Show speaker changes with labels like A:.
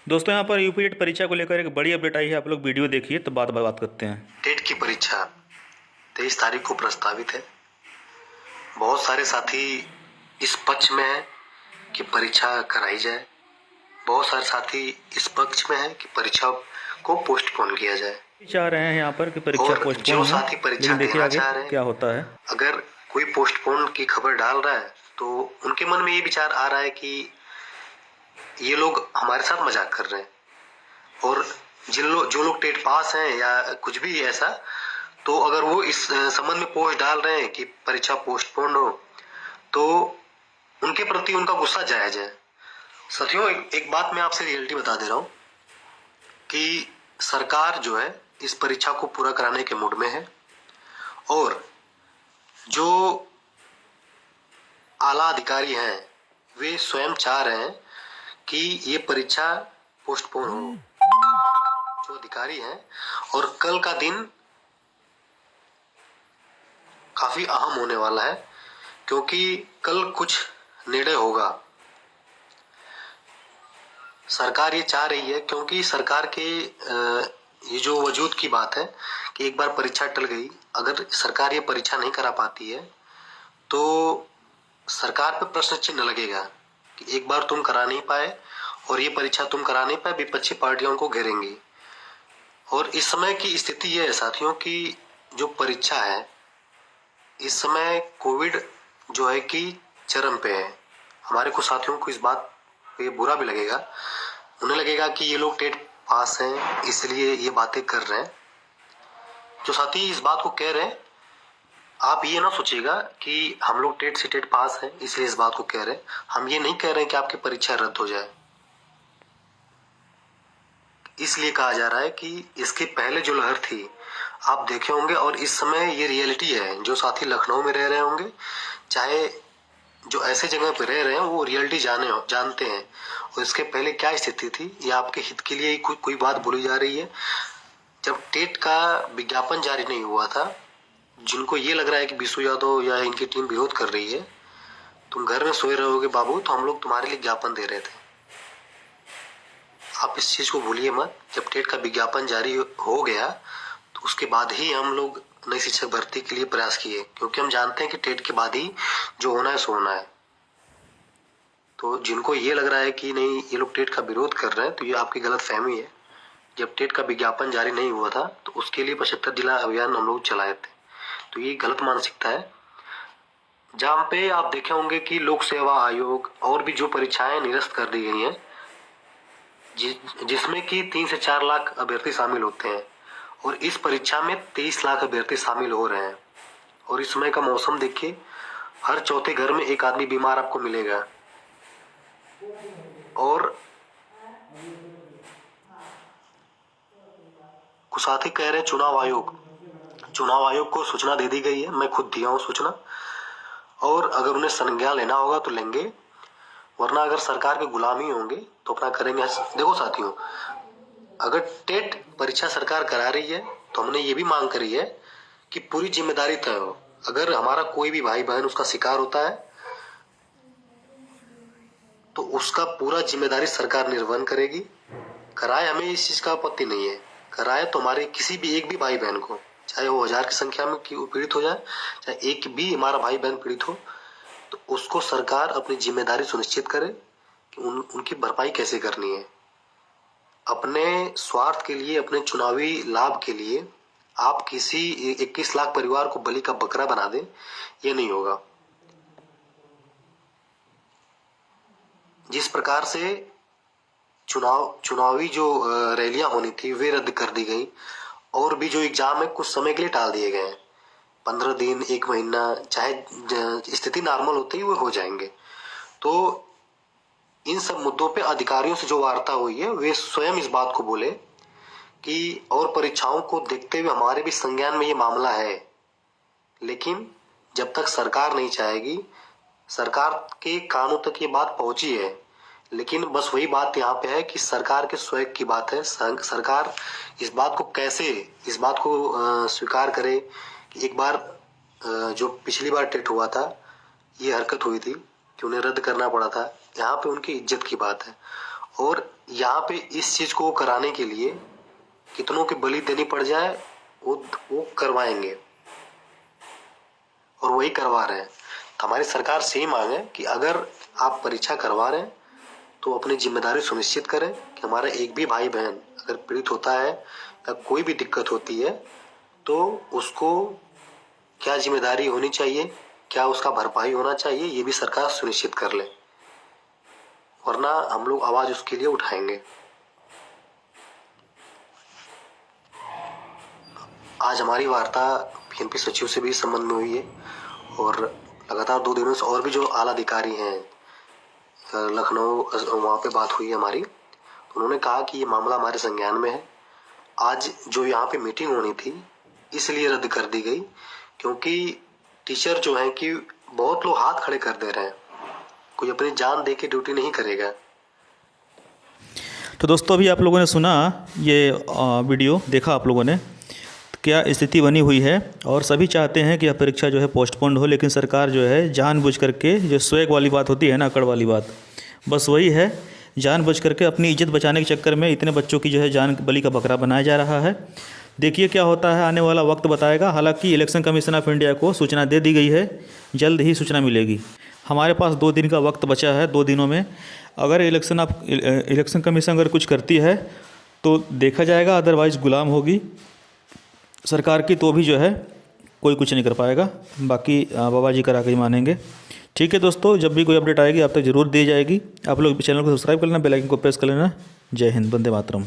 A: दोस्तों यहाँ पर यूपी टेट परीक्षा को लेकर एक बड़ी अपडेट आई है। आप लोग वीडियो देखिए तो बात करते हैं।
B: टेट की परीक्षा 23 तारीख को प्रस्तावित है। बहुत सारे साथी इस पक्ष में है कि परीक्षा कराई जाए, बहुत सारे साथी इस पक्ष में है कि परीक्षा को पोस्टपोन किया जाए।
A: चाह रहे हैं यहाँ पर कि परीक्षा
B: और
A: पोस्टपोन
B: जो
A: हो,
B: साथी परीक्षा
A: लेकिन देखिए
B: देना
A: आगे
B: चाह रहे हैं,
A: क्या होता है।
B: अगर कोई पोस्टपोन की खबर डाल रहा है तो उनके मन में ये विचार आ रहा है कि ये लोग हमारे साथ मजाक कर रहे हैं। और जो लोग टेट पास हैं या कुछ भी ऐसा, तो अगर वो इस संबंध में पोस्ट डाल रहे हैं कि परीक्षा पोस्टपोन हो, तो उनके प्रति उनका गुस्सा जायज है। साथियों, एक बात मैं आपसे रियलिटी बता दे रहा हूं कि सरकार जो है इस परीक्षा को पूरा कराने के मूड में है, और जो आला अधिकारी हैं वे स्वयं चाह रहे हैं कि ये परीक्षा पोस्टपोन हो। जो अधिकारी हैं, और कल का दिन काफी अहम होने वाला है, क्योंकि कल कुछ निर्णय होगा। सरकार ये चाह रही है, क्योंकि सरकार के ये जो वजूद की बात है कि एक बार परीक्षा टल गई, अगर सरकार ये परीक्षा नहीं करा पाती है तो सरकार पे प्रश्न चिन्ह लगेगा कि एक बार तुम करा नहीं पाए और ये परीक्षा तुम करा नहीं पाए, विपक्षी पार्टियों को घेरेंगी। और इस समय की स्थिति ये है साथियों कि जो परीक्षा है इस समय कोविड जो है कि चरम पे है। हमारे कुछ साथियों को इस बात पे बुरा भी लगेगा, उन्हें लगेगा कि ये लोग टेट पास हैं इसलिए ये बातें कर रहे हैं। जो साथी इस बात को कह रहे हैं, आप ये ना सोचिएगा कि हम लोग टेट से टेट पास हैं इसलिए इस बात को कह रहे हैं। हम ये नहीं कह रहे हैं कि आपकी परीक्षा रद्द हो जाए। इसलिए कहा जा रहा है कि इसके पहले जो लहर थी आप देखे होंगे, और इस समय ये रियलिटी है। जो साथी लखनऊ में रह रहे होंगे, चाहे जो ऐसे जगह पे रह रहे हैं, वो रियलिटी जानते हैं। और इसके पहले क्या स्थिति थी, ये आपके हित के लिए कोई बात बोली जा रही है। जब टेट का विज्ञापन जारी नहीं हुआ था, जिनको ये लग रहा है कि बिशु यादव या इनकी टीम विरोध कर रही है, तुम घर में सोए रहोगे बाबू, तो हम लोग तुम्हारे लिए ज्ञापन दे रहे थे। आप इस चीज को भूलिए मत। जब टेट का विज्ञापन जारी हो गया तो उसके बाद ही हम लोग नई शिक्षक भर्ती के लिए प्रयास किए, क्योंकि हम जानते हैं कि टेट के बाद ही जो होना है सो होना है। तो जिनको ये लग रहा है कि नहीं ये लोग टेट का विरोध कर रहे हैं, तो ये आपकी गलत फहमी है। जब टेट का विज्ञापन जारी नहीं हुआ था तो उसके लिए 75 जिला अभियान हम लोग चलाए थे। तो ये गलत मानसिकता है। जहाँ पे आप देखे होंगे कि लोक सेवा आयोग और भी जो परीक्षाएं निरस्त कर दी गई हैं, जिसमें कि 3 से 4 लाख अभ्यर्थी शामिल होते हैं, और इस परीक्षा में 23 लाख अभ्यर्थी शामिल हो रहे हैं। और इस समय का मौसम देखिए, हर चौथे घर में एक आदमी बीमार आपको मिलेगा। और कुछ साथी कह रहे हैं चुनाव आयोग को सूचना दे दी गई है। मैं खुद दिया हूँ सूचना, और अगर उन्हें संज्ञान लेना होगा तो लेंगे, वरना अगर सरकार के गुलामी होंगे तो अपना करेंगे। देखो साथियों, अगर टेट परीक्षा सरकार करा रही है तो हमने ये भी मांग करी है कि पूरी जिम्मेदारी तय हो। अगर हमारा कोई भी भाई बहन उसका शिकार होता है तो उसका पूरा जिम्मेदारी सरकार निर्वहन करेगी। कराए, हमें इस चीज का आपत्ति नहीं है। कराए तो हमारे किसी भी एक भी भाई बहन को, चाहे वो 1000 की संख्या में पीड़ित हो जाए, चाहे एक भी हमारा भाई बहन पीड़ित हो, तो उसको सरकार अपनी जिम्मेदारी सुनिश्चित करे कि उनकी भरपाई कैसे करनी है। अपने स्वार्थ के लिए, अपने चुनावी लाभ के लिए आप किसी 21 लाख परिवार को बलि का बकरा बना दें, ये नहीं होगा। जिस प्रकार से चुनावी जो रैलियां होनी थी वे रद्द कर दी गई, और भी जो एग्जाम है कुछ समय के लिए टाल दिए गए हैं। 15 दिन, 1 महीना, चाहे स्थिति नॉर्मल होते ही वो हो जाएंगे। तो इन सब मुद्दों पे अधिकारियों से जो वार्ता हुई है, वे स्वयं इस बात को बोले कि और परीक्षाओं को देखते हुए हमारे भी संज्ञान में ये मामला है, लेकिन जब तक सरकार नहीं चाहेगी, सरकार के कानों तक ये बात पहुंची है, लेकिन बस वही बात यहाँ पे है कि सरकार के स्वयं की बात है। सरकार इस बात को स्वीकार करे कि एक बार जो पिछली बार टेट हुआ था, ये हरकत हुई थी कि उन्हें रद्द करना पड़ा था। यहाँ पे उनकी इज्जत की बात है। और यहाँ पे इस चीज को कराने के लिए कितनों की बलि देनी पड़ जाए वो करवाएंगे और वही करवा रहे हैं। तो हमारी सरकार से ही मांग है कि अगर आप परीक्षा करवा रहे हैं तो अपनी जिम्मेदारी सुनिश्चित करें कि हमारा एक भी भाई बहन अगर पीड़ित होता है या कोई भी दिक्कत होती है तो उसको क्या जिम्मेदारी होनी चाहिए, क्या उसका भरपाई होना चाहिए, ये भी सरकार सुनिश्चित कर ले, वरना हम लोग आवाज उसके लिए उठाएंगे। आज हमारी वार्ता पीएनपी सचिव से भी संबंध में हुई है और लगातार 2 दिनों से और भी जो आला अधिकारी हैं लखनऊ, वहाँ पे बात हुई है हमारी। उन्होंने कहा कि ये मामला हमारे संज्ञान में है। आज जो यहाँ पे मीटिंग होनी थी इसलिए रद्द कर दी गई क्योंकि टीचर जो हैं कि बहुत लोग हाथ खड़े कर दे रहे हैं, कोई अपनी जान दे के ड्यूटी नहीं करेगा।
A: तो दोस्तों अभी आप लोगों ने सुना ये वीडियो देखा आप लोगों ने, क्या स्थिति बनी हुई है और सभी चाहते हैं कि यह परीक्षा जो है पोस्टपोन्ड हो, लेकिन सरकार जो है जानबूझ करके, जो स्वैग वाली बात होती है ना, अकड़ वाली बात, बस वही है, जानबूझ करके अपनी इज्जत बचाने के चक्कर में इतने बच्चों की जो है जान बलि का बकरा बनाया जा रहा है। देखिए क्या होता है, आने वाला वक्त बताएगा। हालांकि इलेक्शन कमीशन ऑफ इंडिया को सूचना दे दी गई है, जल्द ही सूचना मिलेगी। हमारे पास 2 दिन का वक्त बचा है। 2 दिनों में अगर इलेक्शन कमीशन अगर कुछ करती है तो देखा जाएगा, अदरवाइज़ गुलाम होगी सरकार की, तो भी जो है कोई कुछ नहीं कर पाएगा। बाकी बाबा जी करा के ही मानेंगे। ठीक है दोस्तों, जब भी कोई अपडेट आएगी आप तक ज़रूर दी जाएगी। आप लोग चैनल को सब्सक्राइब कर लेना, बेल आइकन को प्रेस कर लेना। जय हिंद, वंदे मातरम।